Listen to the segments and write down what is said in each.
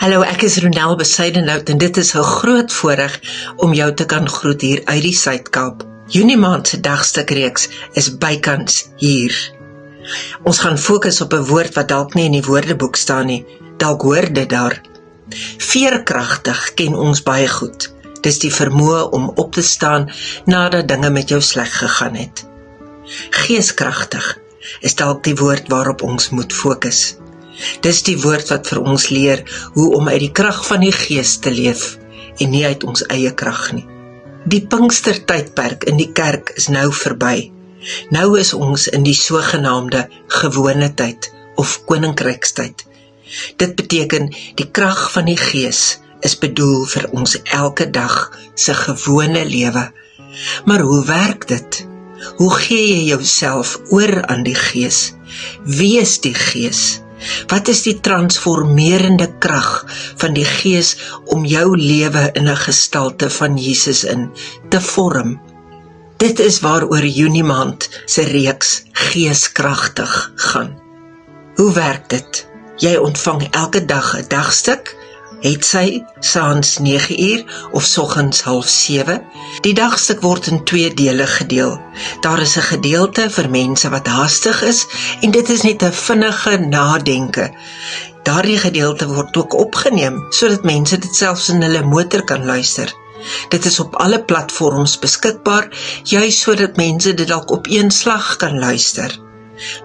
Hallo, ek is Ronel Besuidenhout en dit is 'n groot voorreg om jou te kan groet hier uit die Suid-Kaap. Junie maand se dagstukreeks is bykans hier. Ons gaan fokus op 'n woord wat dalk nie in die woordeboek staan nie, dalk hoor dit daar. Veerkragtig ken ons baie goed. Dis die vermoë om op te staan nadat dinge met jou sleg gegaan het. Geeskragtig is dalk die woord waarop ons moet fokus. Dis die woord wat vir ons leer hoe om uit die krag van die Gees te leef en nie uit ons eie krag nie. Die Pinkstertydperk in die kerk is nou verby. Nou is ons in die sogenaamde gewone tyd of koninkrykstyd. Dit beteken die krag van die Gees is bedoel vir ons elke dag se gewone lewe. Maar hoe werk dit? Hoe gee jy jouself oor aan die Gees? Wie is die Gees? Wat is die transformerende krag van die Gees om jou lewe in 'n gestalte van Jesus in te vorm? Dit is waaroor Junie maand se reeks Geeskragtig gaan. Hoe werk dit? Jy ontvang elke dag 'n dagstuk, het sy saans 9uur of soggens 6:30. Die dagstuk word in 2 dele gedeel. Daar is 'n gedeelte vir mense wat haastig is en dit is net 'n vinnige nadenke. Daardie gedeelte word ook opgeneem sodat mense dit selfs in hulle motor kan luister. Dit is op alle platforms beskikbaar, juis sodat mense dit dalk op een slag kan luister.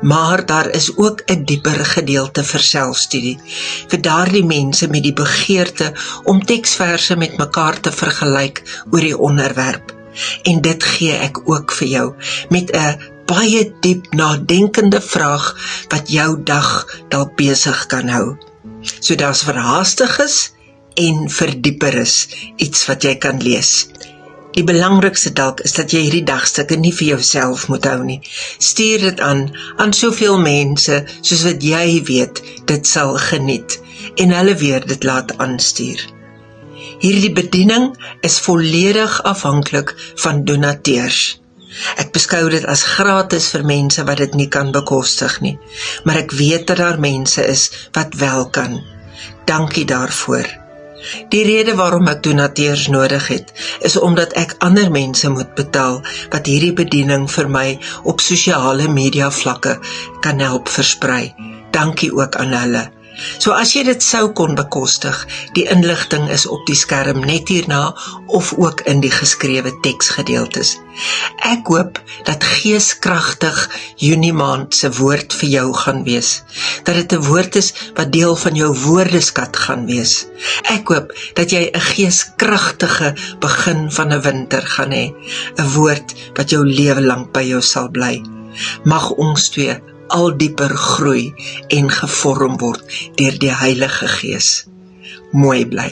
Maar daar is ook 'n dieper gedeelte vir selfstudie, vir daardie mense met die begeerte om teksverse met mekaar te vergelyk oor die onderwerp. En dit gee ek ook vir jou, met 'n baie diep nadenkende vraag wat jou dag dalk besig kan hou. So daar's vir haastiges en vir dieperes iets wat jy kan lees. Die belangrikste dalk is dat jy hierdie dagstukke nie vir jouself moet hou nie. Stuur dit aan soveel mense soos wat jy weet dit sal geniet en hulle weer dit laat aanstuur. Hierdie bediening is volledig afhanklik van donateurs. Ek beskou dit as gratis vir mense wat dit nie kan bekostig nie, maar ek weet dat daar mense is wat wel kan. Dankie daarvoor. Die rede waarom ek donateurs nodig het, is omdat ek ander mense moet betaal wat hierdie bediening vir my op sosiale media vlakke kan help versprei. Dankie ook aan hulle. So as jy dit sou kon bekostig, die inligting is op die skerm net hierna of ook in die geskrewe teksgedeeltes. Ek hoop dat Geeskragtig Junie maand se woord vir jou gaan wees, dat dit 'n woord is wat deel van jou woordeskat gaan wees. Ek hoop dat jy 'n geeskragtige begin van 'n winter gaan hê, 'n woord wat jou lewe lank by jou sal bly. Mag ons twee al dieper groei en gevorm word deur die Heilige Gees. Mooi bly.